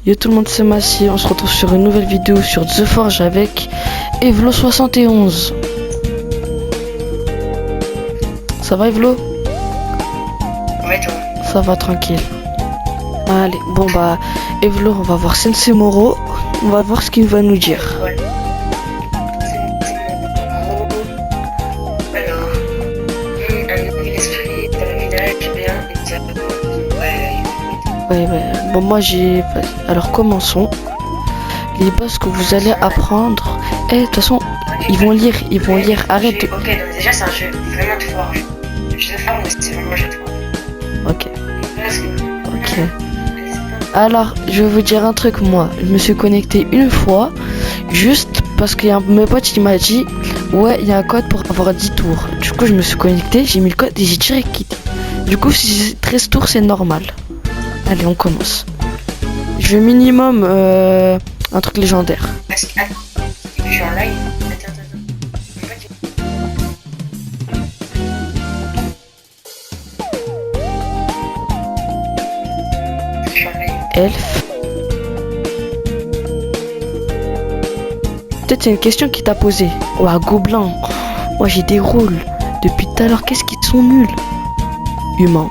Yo tout le monde, c'est Massi, on se retrouve sur une nouvelle vidéo sur The Forge avec Evlo71. Ça va Evlo? Ouais toi. Ça va tranquille. Allez, bon bah Evlo, on va voir Sensei Moro, on va voir ce qu'il va nous dire. Ouais. Alors, un nouvel esprit dans le village, bien, Ouais, bon moi j'ai... Alors commençons. Les bases que vous allez apprendre. De toute façon, ils vont lire, arrête de... Ok, donc déjà c'est un jeu vraiment de forge. Le jeu de forge, c'est vraiment un jeu de forge. Ok. Alors, je vais vous dire un truc, moi. Je me suis connecté une fois, juste parce qu'il y a un de mes potes qui m'a dit ouais, il y a un code pour avoir 10 tours. Du coup, je me suis connecté, j'ai mis le code et j'ai direct quitté. Du coup, si c'est 13 tours, c'est normal. Allez, on commence. Je veux minimum un truc légendaire. Parce que, je suis en live. Attends. Je suis en live. Elf. Peut-être c'est une question qui t'a posé. Ouah, gobelin. Moi j'ai des rôles. Depuis tout à l'heure, qu'est-ce qu'ils sont nuls? Humain.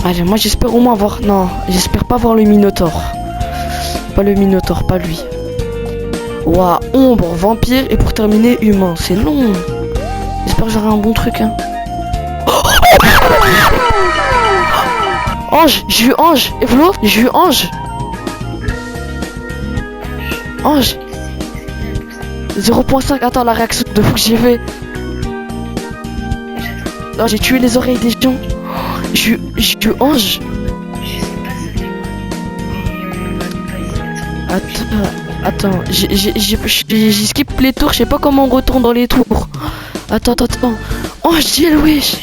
Allez, moi j'espère au moins voir... Non, j'espère pas voir le Minotaure. Pas le Minotaure, pas lui. Ouah, ombre, vampire et pour terminer, humain. C'est long. J'espère que j'aurai un bon truc, hein. Ange, j'ai eu Ange. Evlo, j'ai eu Ange. Ange. 0.5, attends la réaction de fou que j'ai fait. Non, j'ai tué les oreilles des gens. J'ai eu Ange. Attends, j'ai skip les tours, je sais pas comment on retourne dans les tours. Attends. Ange, Jill, wesh.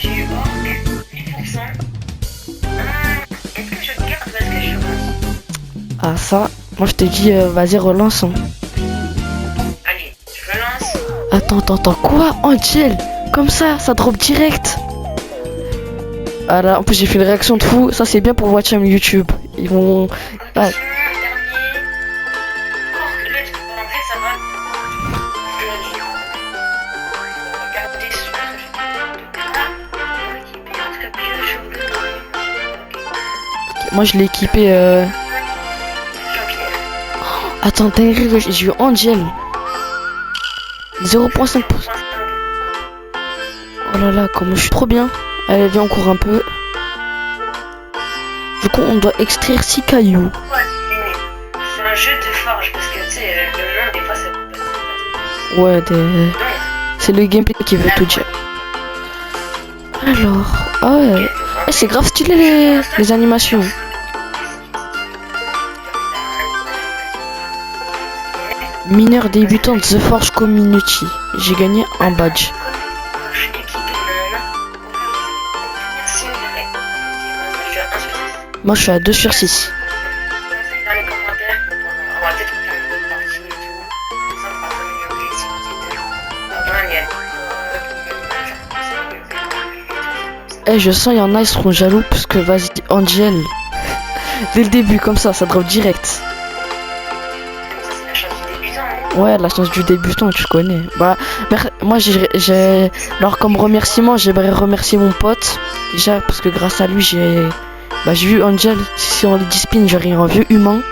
Ah ça, moi je te dis, vas-y relance. Hein. Allez, je relance. Attends, quoi? Angel, comme ça drop direct. Ah là, en plus j'ai fait une réaction de fou, ça c'est bien pour Watcham YouTube. Ils vont... Ah. Moi je l'ai équipé Attends, j'ai eu Angel. 0.5%. Oh là là, comme je suis trop bien. Allez, viens, on court un peu. Du coup, on doit extraire 6 cailloux. C'est un jeu de forge parce que tu sais, le nom des fois c'est... Ouais, c'est le gameplay qui veut tout dire. Alors, ah ouais. C'est grave stylé les animations. Mineur débutant de The Forge Community. J'ai gagné un badge. Moi je suis à 2 sur 6. Dans les commentaires, on va peut-être faire une autre partie et tout. Ça va s'améliorer si vous êtes... Je sens il y en a, ils seront jaloux parce que vas-y, Angel. Dès le début, comme ça drop direct. Ouais, la chance du débutant, tu connais. Bah, moi j'ai... Alors comme remerciement, j'aimerais remercier mon pote. Déjà, parce que grâce à lui, j'ai vu Angel. Si on les dispine, j'aurais un vieux humain.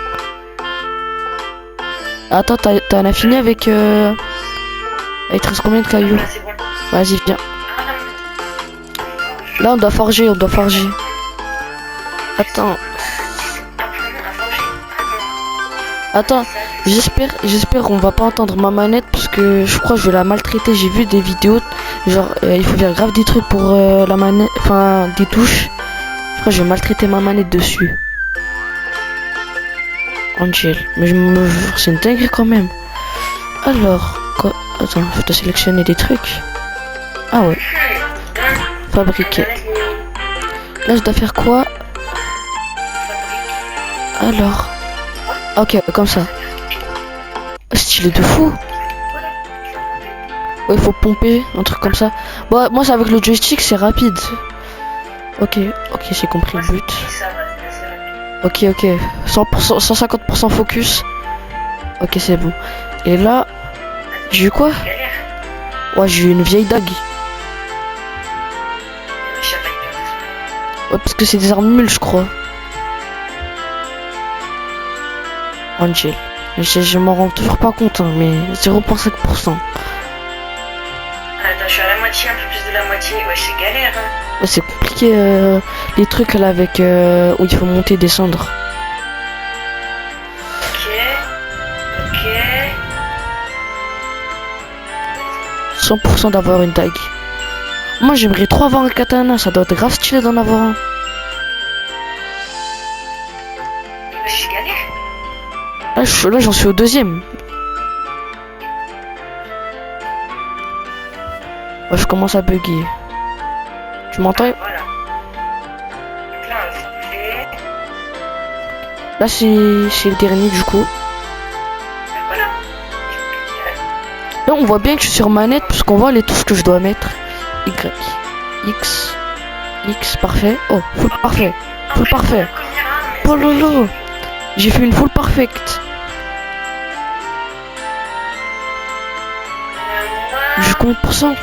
Attends, t'en as fini avec... Il te reste combien de cailloux? Vas-y, viens. Là, on doit forger. Attends, j'espère on va pas entendre ma manette parce que je crois que je vais la maltraiter. J'ai vu des vidéos, genre il faut faire grave des trucs pour la manette, enfin des touches. Je crois que je vais maltraiter ma manette dessus. Angel, mais c'est une dinguerie quand même. Alors, quoi? Attends, je dois sélectionner des trucs. Ah ouais. Fabriquer. Là, je dois faire quoi? Alors. Ok, comme ça. Stylé de fou. Ouais, il faut pomper, un truc comme ça. Bon, moi, c'est avec le joystick, c'est rapide. Ok, j'ai compris le but. Ok, ok. 100%, 150% focus. Ok, c'est bon. Et là, j'ai eu quoi? Galère. Ouais, j'ai eu une vieille dague. Je sais pas hyper. Ouais, parce que c'est des armes nulles, je crois. Angel. Je m'en rends toujours pas compte, hein, mais 0,5%. Attends, je suis à la moitié, un peu plus de la moitié. Ouais, c'est galère, hein. Ouais, c'est compliqué, les trucs là avec où il faut monter et descendre. Ok. Ok. 100% d'avoir une dague. Moi, j'aimerais trop avoir un katana, ça doit être grave stylé d'en avoir un. Ouais, c'est galère. Là, j'en suis au deuxième. Ouais, je commence à bugger. Tu m'entends? Voilà. Donc là, on fait. Là, c'est le dernier du coup. Voilà. Là, on voit bien que je suis sur manette parce qu'on voit les touches que je dois mettre. Y, X, X, parfait. Oh, full parfait. Full parfait. Oh lolo. J'ai fait une full perfect. J'ai combien de pourcents?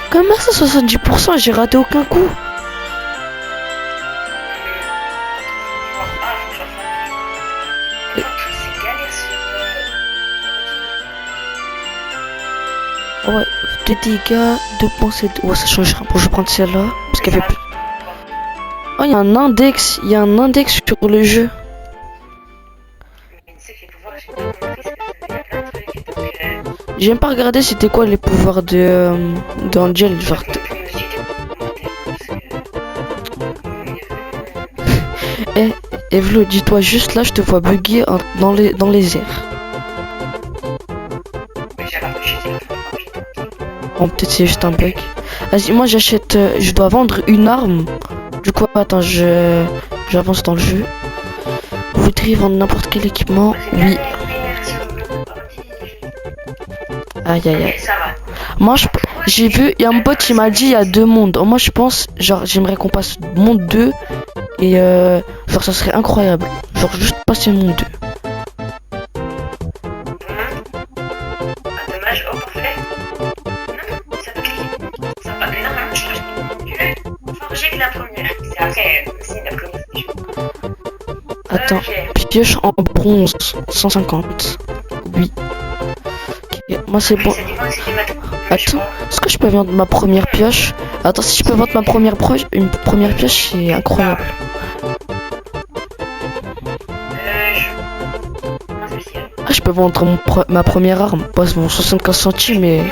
Comment ça, 70%? J'ai raté aucun coup. Ouais, 2 dégâts, 2.7. Ouais, ça change rien. Bon, je vais prendre celle-là. Parce qu'elle fait plus. Oh, il y a un index. Il y a un index sur le jeu. J'ai même pas regardé c'était quoi les pouvoirs de Angel. Genre. Eh, Vlo, dis-toi juste là, je te vois bugger dans les airs. Bon, peut-être c'est juste un bug. Vas-y, moi j'achète. Je dois vendre une arme. Du coup, attends, j'avance dans le jeu. Vous voudriez vendre n'importe quel équipement? Oui. Aïe aïe aïe. Moi j'ai vu, il y a un bot qui m'a dit il y a 2 mondes. Moi je pense, genre j'aimerais qu'on passe monde 2 et genre ça serait incroyable. Genre juste passer monde 2. Dommage, oh parfait. Non, ça va cliquer. Ça va. Normalement, je forger que la première. C'est après, c'est la première. Attends, Ok. pioche en bronze, 150. Oui. Ok, moi c'est bon. Attends, est-ce que je peux vendre ma première pioche? Attends, si je peux vendre une première pioche, c'est incroyable. Ah, je peux vendre ma première arme. Pas bon, 75 centimes, mais.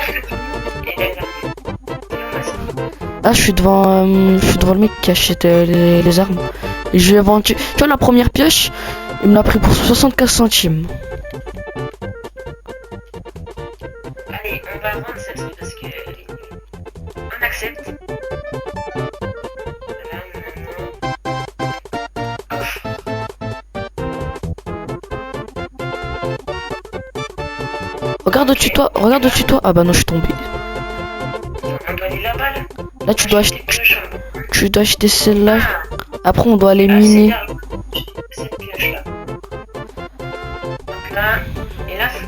Ah, je suis devant le mec qui achète les armes. Et je lui ai vendu. Tu vois, la première pioche, il me l'a pris pour 75 centimes. Allez, on va vendre celle-ci parce que. On accepte. Regarde au-dessus de toi, regarde au-dessus de toi. Ah bah non, je suis tombé. On doit aller là-bas là. Là, tu dois acheter celle-là. Après, on doit aller Ah, miner. cette pioche-là. Donc là, et là, faut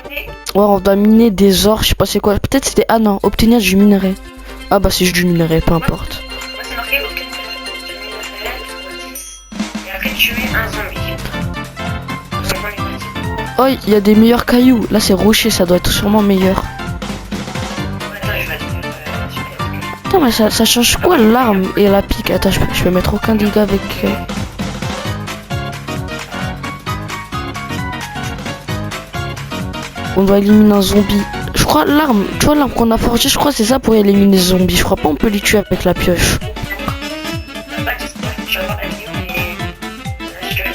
miner. Ouais, on doit miner des ors, je sais pas c'est quoi. Peut-être c'était. Ah non, obtenir du minerai. Ah bah, c'est juste du minerai, peu importe. Moi, c'est marqué obtenir du minerai, du 10. Et après, tuer un zombie. Donc, on est parti. Oh, il y a des meilleurs cailloux. Là, c'est rocher, ça doit être sûrement meilleur. Attends, je vais aller super. Attends, mais ça change quoi l'arme et la pique? Attends, je peux mettre aucun dégât avec. On doit éliminer un zombie. Je crois l'arme, tu vois l'arme qu'on a forgée, je crois que c'est ça pour éliminer les zombies. Je crois pas on peut les tuer avec la pioche. Je vais voir la vidéo, mais je vais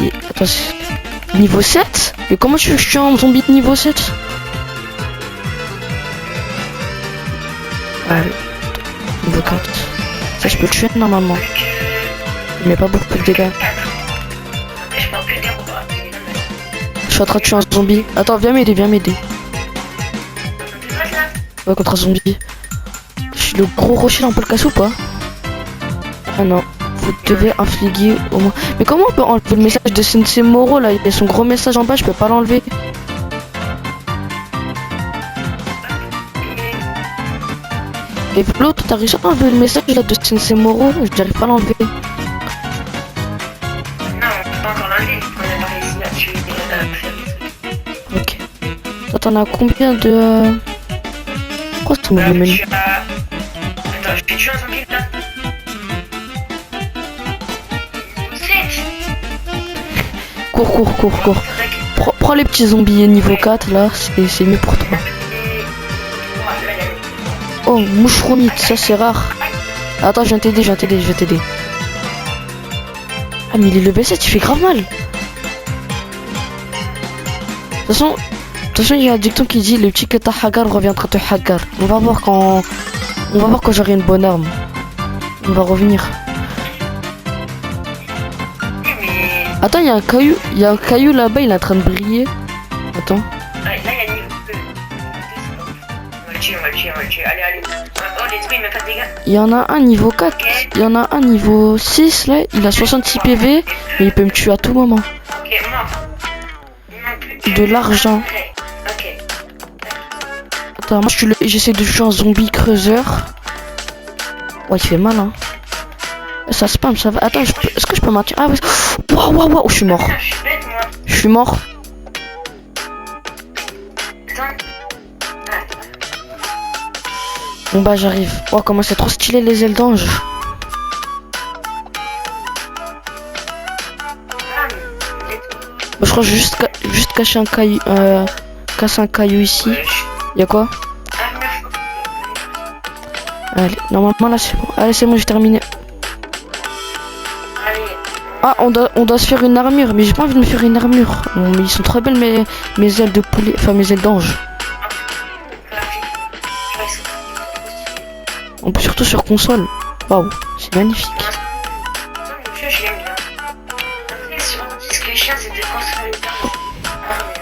pas. Attends, c'est niveau 7? Mais comment tu veux que je tue un zombie de niveau 7? Allez, niveau 4. Ça je peux le tuer normalement. Mais pas beaucoup de dégâts. Je suis en train de tuer un zombie. Attends, viens m'aider, viens m'aider. Ouais, contre un zombie. Le gros rocher là, on peut le casser ou pas? Ah non. vous devez infliger au moins. Mais comment on peut enlever le message de Sensei Moro là? Il y a son gros message en bas, je peux pas l'enlever. Et l'autre, t'as réussi à enlever le message là de Sensei Moro? J'arrive pas à l'enlever. Non, on peut pas encore l'enlever. On a pas réussi à tuer les Ok. Toi, t'en as combien de... Pourquoi c'est mauvais menu? Attends, je vais tuer un zombie là. 7. Cours. Prends les petits zombies niveau 4 là, c'est mieux pour toi. Oh, moucheromite, ça c'est rare. Attends, je viens t'aider. Ah mais il est level 7, il fait grave mal. De toute façon, il y a un dicton qui dit le petit que t'as hagar reviendra te hagar. On va voir quand j'aurai une bonne arme. On va revenir. Attends, il y a un caillou là-bas, il est en train de briller. Attends. Là, il y a une... On va le tuer. Allez. Oh, les trucs, il m'a pas de dégâts. Il y en a un niveau 4, il y en a un niveau 6 là, il a 66 PV, mais il peut me tuer à tout moment. Ok, mort. De l'argent. Ok. Attends, moi j'essaie de tuer un zombie creuseur. Ouais, il fait mal hein. Ça spam, ça va. Attends, est-ce que je peux maintenir? Ah ouais. Waouh, je suis mort. Putain, je suis bête, moi. Je suis mort. Attends. Bon bah j'arrive. Oh comment c'est trop stylé les ailes d'ange. Bah, je crois que je vais juste cacher un caillou. Casser un caillou ici. Y'a quoi? Allez, normalement là c'est bon. Allez c'est bon, j'ai terminé. Ah on doit se faire une armure, mais j'ai pas envie de me faire une armure. Bon, mais ils sont très belles mes ailes de poulet, enfin mes ailes d'ange. On peut surtout sur console. Waouh, c'est magnifique.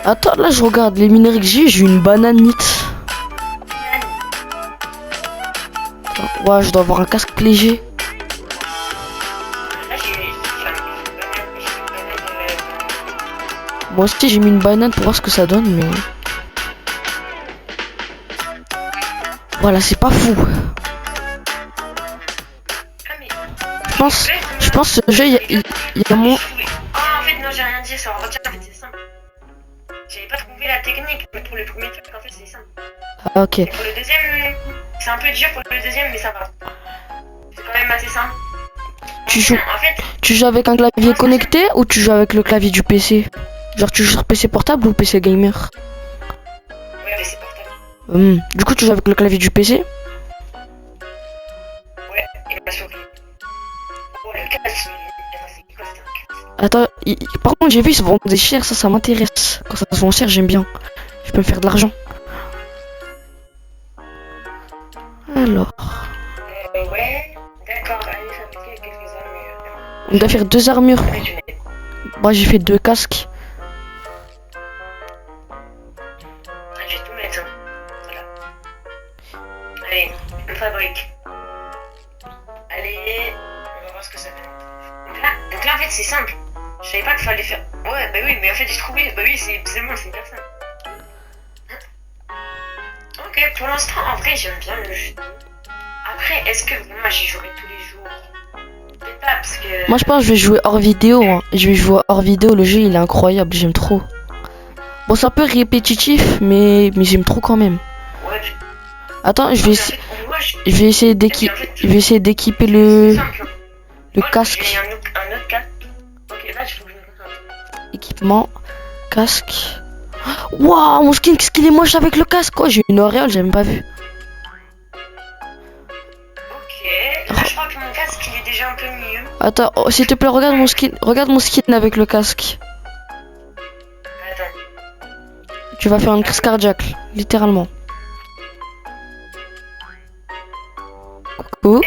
Attends, là je regarde les minerais que j'ai une bananite. Ouais, je dois avoir un casque léger. Moi aussi j'ai mis une banane pour voir ce que ça donne, mais... Voilà, c'est pas fou. Je pense ce jeu, il y a mon... Oh, en fait, non, j'ai rien dit, ça en retient, en fait, c'est simple. J'avais pas trouvé la technique, mais pour le premier truc, en fait, c'est simple. Ah, ok. Et pour le deuxième, c'est un peu dur pour le deuxième, mais ça va. C'est quand même assez simple. Tu joues avec un clavier connecté ou tu joues avec le clavier du PC? Genre, tu joues sur PC portable ou PC gamer? Ouais, PC portable. Du coup, tu joues avec le clavier du PC? Ouais, et ma souris. Oh, le casque, attends, par contre j'ai vu ils se vendent des chers, ça m'intéresse. Quand ça se vend cher j'aime bien. Je peux me faire de l'argent. Alors. Ouais, d'accord, allez, ça me fait quelques armures. On doit faire 2 armures. Moi j'ai fait 2 casques. Je vais tout mettre. Voilà. Allez, on fabrique. Allez, on va voir ce que ça donne. Donc là en fait c'est simple. Je savais pas qu'il fallait faire. Ouais, bah oui, mais en fait j'ai trouvé. Bah oui, c'est bon, c'est hyper simple. Ok, pour l'instant, en vrai, j'aime bien le jeu. Après, est-ce que moi j'y jouerai tous les jours? Peut-être pas, parce que. Moi je pense que je vais jouer hors vidéo. Hein. Je vais jouer hors vidéo, le jeu il est incroyable, j'aime trop. Bon, c'est un peu répétitif, mais j'aime trop quand même. Ouais. Attends, je vais essayer d'équiper le casque. Il y a un autre casque. Ok, là, je faut que je me concentre. Équipement, casque. Waouh, mon skin, qu'est-ce qu'il est moche avec le casque. Oh, j'ai une auréole, j'ai même pas vu. Ok, là, je crois que mon casque il est déjà un peu mieux. Attends, oh, s'il te plaît, regarde mon skin avec le casque. Attends. Tu vas faire une crise cardiaque, littéralement. Coucou.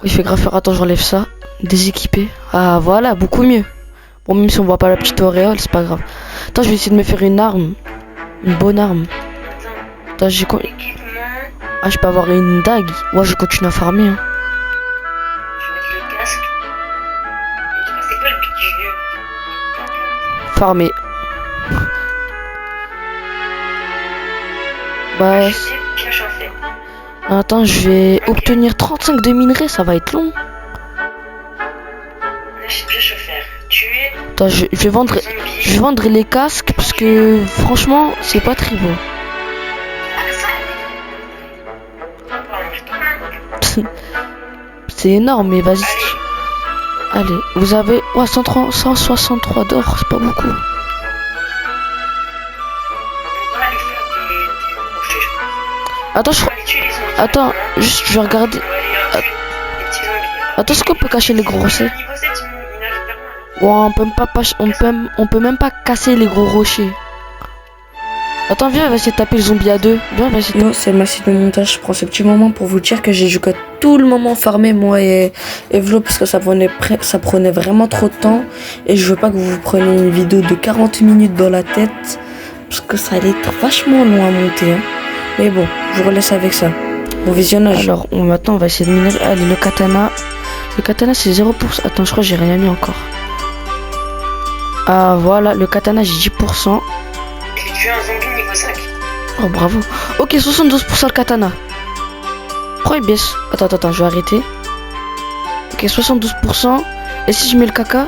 Il fait grave faire. Attends, j'enlève ça. Déséquipé. Ah, voilà, beaucoup mieux. Bon, même si on voit pas la petite auréole, c'est pas grave. Attends, je vais essayer de me faire une arme. Une bonne arme. Attends, j'ai quoi? Ah, je peux avoir une dague. Ouais, je continue à farmer. Hein. farmer. Bah, Je sais, bien chauffé. attends, je vais obtenir 35 de minerais, ça va être long. Là, je sais bien chauffer. Tuer Attends, je vais vendre, zombie. je vais vendre les casques parce que franchement, c'est pas très bon. Ah, ça, on va en retourner. C'est énorme, mais vas-y. Allez, Allez, vous avez 163 d'or, c'est pas beaucoup. on va aller faire des rochers, je pense. Attends, On va aller tuer les zombies. attends, maintenant. juste, je vais regarder. On va aller tuer les petits zombies. Attends, est-ce qu'on peut cacher les gros rochers? Niveau 7, il nage vers moi. Ouais, on peut même pas casser les gros rochers. Attends, viens, on va essayer de taper le zombie à deux. Viens, on va essayer de... Non, c'est le massif de montage. Je prends ce petit moment pour vous dire que j'ai joué tout le moment farmer, moi et Vlo, parce que ça prenait vraiment trop de temps. Et je veux pas que vous preniez une vidéo de 40 minutes dans la tête, parce que ça allait être vachement long à monter. Hein. Mais bon, je vous relaisse avec ça. Bon visionnage. Alors, maintenant, on va essayer de miner. Allez, le katana. Le katana, c'est 0%. Attends, je crois que j'ai rien mis encore. Ah, voilà, le katana, j'ai 10%. J'ai tué un zombie niveau 5. Oh, bravo. Ok, 72% le katana. Pourquoi il baisse? Attends, je vais arrêter. Ok, 72%. Et si je mets le caca?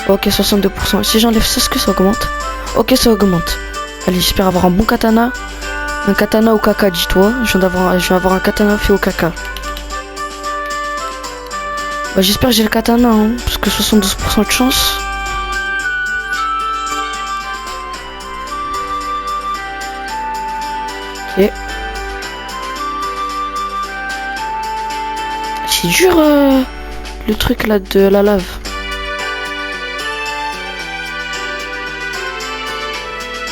Ok, 62%. Si j'enlève ça, est-ce que ça augmente? Ok, ça augmente. Allez, j'espère avoir un bon katana. Un katana au caca, dis-toi. Je vais avoir un katana fait au caca. Bah, j'espère que j'ai le katana, hein, parce que 72% de chance. Ok. C'est dur le truc là de la lave.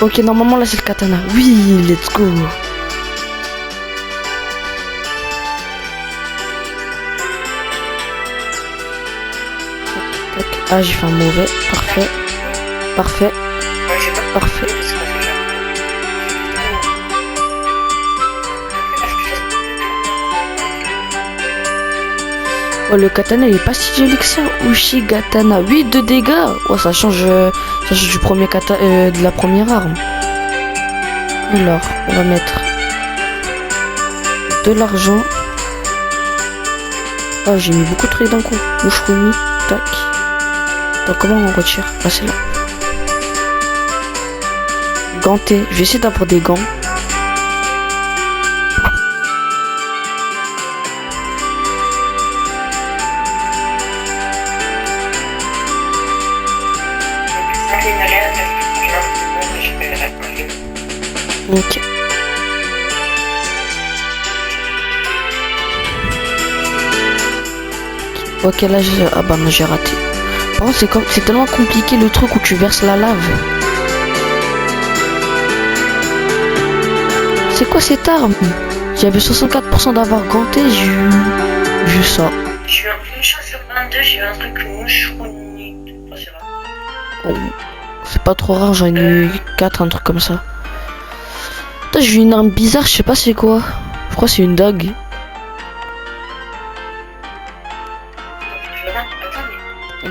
Ok, normalement là c'est le katana. Oui, let's go. Ah, j'ai fait un mauvais. Parfait. Parfait. Moi, j'ai pas Parfait. parce qu'on fait là. Oh, le katana il est pas si joli que ça. Ushigatana, 8 de dégâts. Oh, ça change du premier de la première arme. Alors, on va mettre de l'argent. Oh, j'ai mis beaucoup de trucs d'un coup. Bouche remis. Tac. Donc, comment on retire? Ah, c'est là. Ganté. Je vais essayer d'avoir des gants. Ok. Ok, là j'ai... Ah bah non, j'ai raté. Par contre, c'est tellement compliqué le truc où tu verses la lave. C'est quoi cette arme? J'avais 64% d'avoir ganté, j'ai eu ça. Je suis une chance sur 22, j'ai eu un truc moucheronné. Oh, c'est rare. Oh, c'est pas trop rare, j'en ai eu 4, un truc comme ça. Putain, j'ai eu une arme bizarre, je sais pas c'est quoi. Je crois que c'est une dague.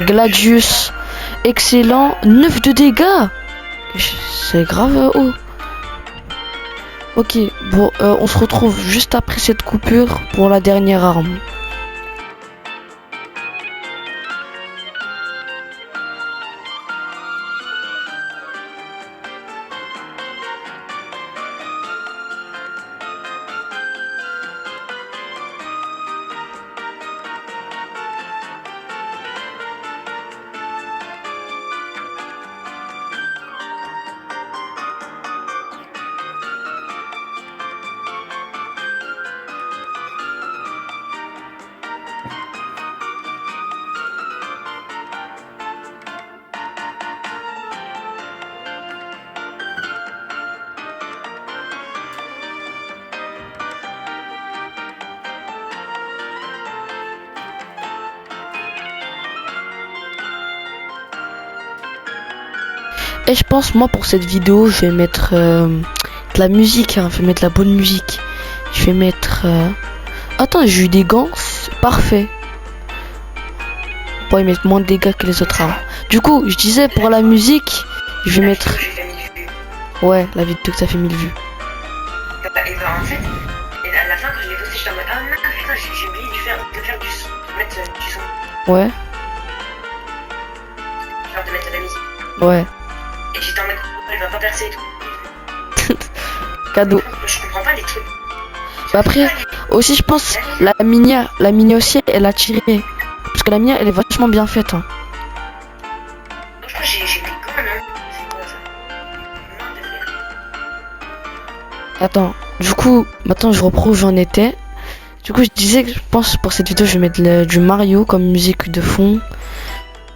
Gladius. Excellent. 9 de dégâts. C'est grave haut. Ok, bon, on se retrouve juste après cette coupure pour la dernière arme. Et je pense, moi, pour cette vidéo, je vais mettre de la musique, hein. Je vais mettre la bonne musique. Je vais mettre... Attends, j'ai eu des gants, parfait. pas, ils mettent moins de dégâts que les autres armes. Du coup, je disais pour la musique, je vais mettre... J'ai fait 1000 vues. Ouais, la vidéo que ça fait 1000 vues. Et bah en fait, et à la fin quand je l'ai posté, j'étais en mode ah non putain j'ai oublié de faire du son, de mettre du son, Ouais, genre de mettre de la musique. ouais. Et j'étais en mode elle va pas percer et tout. Cadeau. Je comprends pas les trucs. Bah après, aussi je pense, la mini aussi, elle a tiré. Parce que la mini, elle est vachement bien faite. Hein. Je crois que j'ai des connes, hein. C'est quoi ça? Non, de faire. Attends, du coup, maintenant je reprends où j'en étais. Du coup, je disais que je pense pour cette vidéo, je vais mettre du Mario comme musique de fond.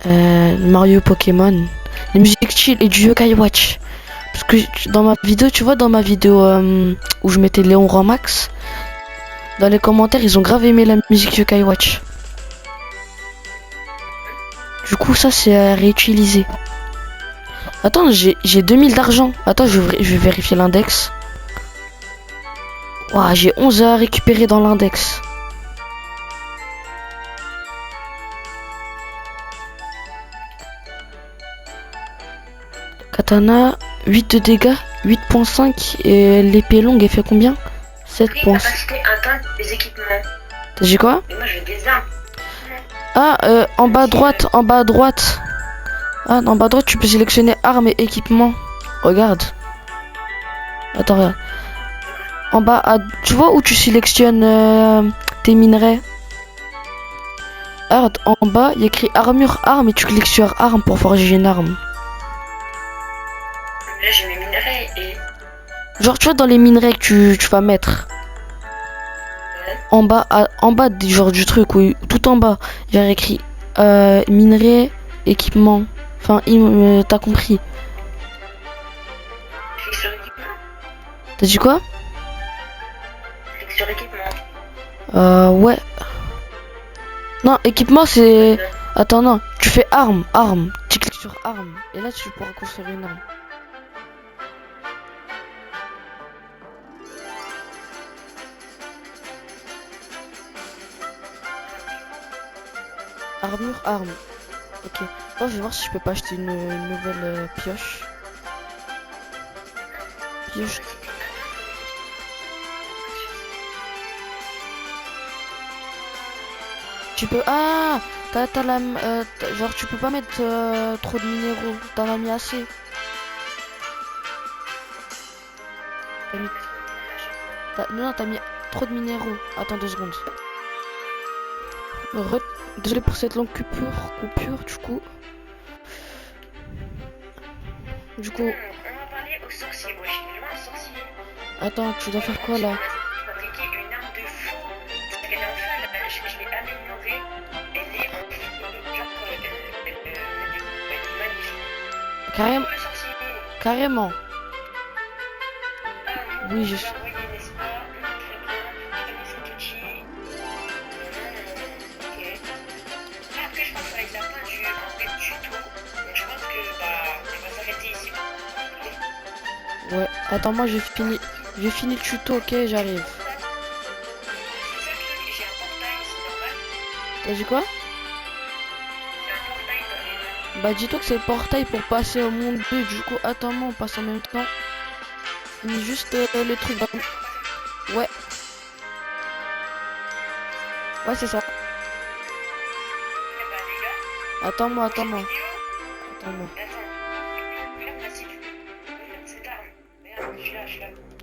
Mario Pokémon. Les musiques chill et du Yokai Watch. Parce que dans ma vidéo, tu vois, dans ma vidéo où je mettais Léon Ramax, dans les commentaires, ils ont grave aimé la musique Yokai Watch. Du coup, ça, c'est à réutiliser. Attends, j'ai 2000 d'argent. Attends, je vais vérifier l'index. Ouah, j'ai 11 à récupérer dans l'index. Katana, 8 de dégâts, 8.5. Et l'épée longue, elle fait combien? 7 points. Capacité atteinte des équipements. T'as dit quoi? Et moi j'ai des armes. Ah, en bas à droite, en bas à droite. Ah, en bas à droite, tu peux sélectionner armes et équipements. Regarde. Attends, regarde. En bas, tu vois où tu sélectionnes tes minerais? Regarde, en bas, il y a écrit armure, arme et tu cliques sur arme pour forger une arme. Là j'ai mes minerais et... Genre, tu vois, dans les minerais que tu vas mettre. Ouais. En bas genre du truc, oui, tout en bas, il y a écrit minerais, équipement. Enfin, t'as compris. Clique sur équipement. T'as dit quoi? Clique sur équipement. Ouais. Non, équipement, c'est... Attends, non, tu fais arme. Tu cliques sur arme. Et là, tu pourras construire une arme. Armure, arme. Ok. Moi, je vais voir si je peux pas acheter une nouvelle pioche. Pioche. Tu peux... Ah, t'as la... genre, tu peux pas mettre trop de minéraux. T'en as mis assez. Non, t'as mis trop de minéraux. Attends 2 secondes. Désolé pour cette longue coupure, du coup. On va parler aux sorciers. Ouais, j'ai loin un sorcier. Attends, tu dois faire quoi là? Fabriquer une arme de fou. Elle est enfin, je l'ai améliorée. Elle est en fou. Genre, elle est magnifique. Carrément. Le sorcier. Carrément. Oui, je vais envoyer, n'est-ce pas? Non, très bien. Je connais cet outil. Ok. Là, après, je pense que ça va être la fin du tuto. Donc, je pense que, on va s'arrêter ici. Ok. Ouais, attends, moi j'ai fini le tuto, ok, j'arrive. C'est ça que j'ai un portail, c'est normal. T'as dit quoi? J'ai un portail dans les mains. Bah dis-toi que c'est le portail pour passer au monde 2, du coup, attends, moi on passe en même temps. Finis juste le truc dans... Ouais. Ouais, c'est ça. Eh bah, les gars. Attends-moi. Attends.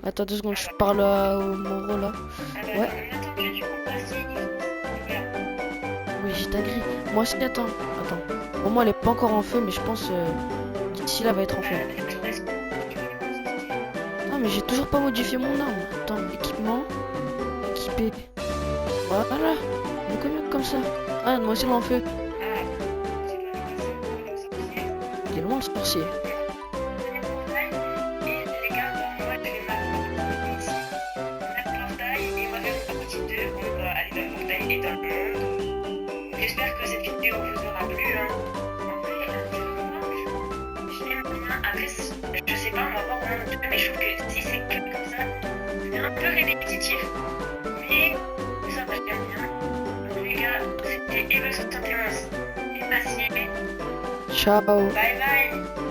Attends 2 secondes, je parle au Moro là. Ouais. Oui, j'ai dinguerie. Moi aussi, attends. Pour moi, elle est pas encore en feu, mais je pense d'ici là, elle va être en feu. Non, mais j'ai toujours pas modifié mon arme. Attends, équipement, équipé. Voilà. Donc comme ça. Ah, moi aussi, elle est en feu. Il est loin le sorcier. J'espère que cette vidéo vous aura plu. Hein. En vrai, je l'aime bien. Après, je sais pas, on va voir comment on fait, mais je trouve que si c'est comme ça, c'est un peu répétitif. Mais ça va bien. Donc les gars, c'était Eve71. Ciao. Bye bye.